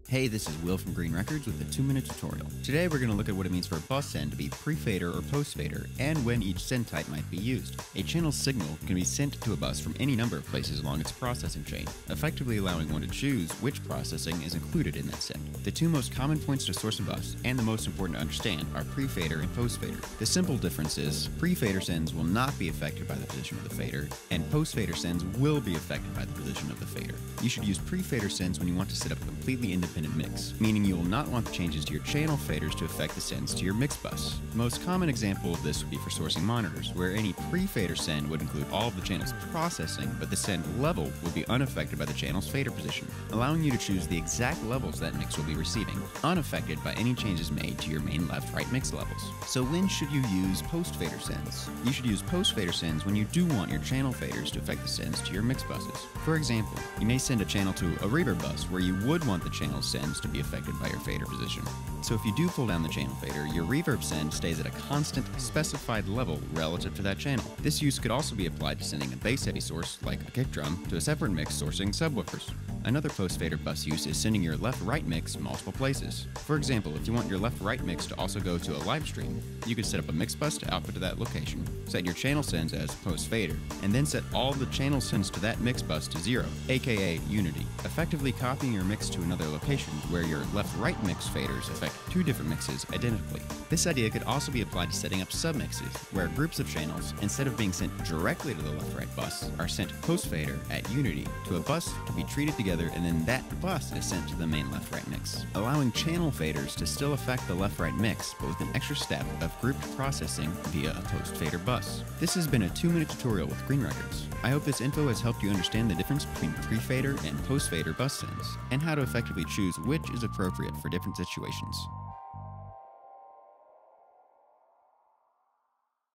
Hey, this is Will from Green Records with a 2-minute tutorial. Today we're going to look at what it means for a bus send to be pre-fader or post-fader, and when each send type might be used. A channel signal can be sent to a bus from any number of places along its processing chain, effectively allowing one to choose which processing is included in that send. The two most common points to source a bus, and the most important to understand, are pre-fader and post-fader. The simple difference is, pre-fader sends will not be affected by the position of the fader, and post-fader sends will be affected by the position of the fader. You should use pre-fader sends when you want to set up a completely independent mix, meaning you will not want the changes to your channel faders to affect the sends to your mix bus. The most common example of this would be for sourcing monitors, where any pre-fader send would include all of the channel's processing, but the send level would be unaffected by the channel's fader position, allowing you to choose the exact levels that mix will be receiving, unaffected by any changes made to your main left-right mix levels. So when should you use post-fader sends? You should use post-fader sends when you do want your channel faders to affect the sends to your mix buses. For example, you may send a channel to a reverb bus where you would want the channel sends to be affected by your fader position. So if you do pull down the channel fader, your reverb send stays at a constant, specified level relative to that channel. This use could also be applied to sending a bass-heavy source, like a kick drum, to a separate mix sourcing subwoofers. Another post-fader bus use is sending your left-right mix multiple places. For example, if you want your left-right mix to also go to a live stream, you could set up a mix bus to output to that location, set your channel sends as post-fader, and then set all the channel sends to that mix bus to 0, aka unity, effectively copying your mix to another location where your left-right mix faders affect two different mixes identically. This idea could also be applied to setting up submixes, where groups of channels, instead of being sent directly to the left-right bus, are sent post-fader at unity to a bus to be treated together, and then that bus is sent to the main left-right mix, allowing channel faders to still affect the left-right mix, but with an extra step of grouped processing via a post-fader bus. This has been a 2-minute tutorial with Green Records. I hope this info has helped you understand the difference between pre-fader and post-fader bus sends, and how to effectively choose which is appropriate for different situations.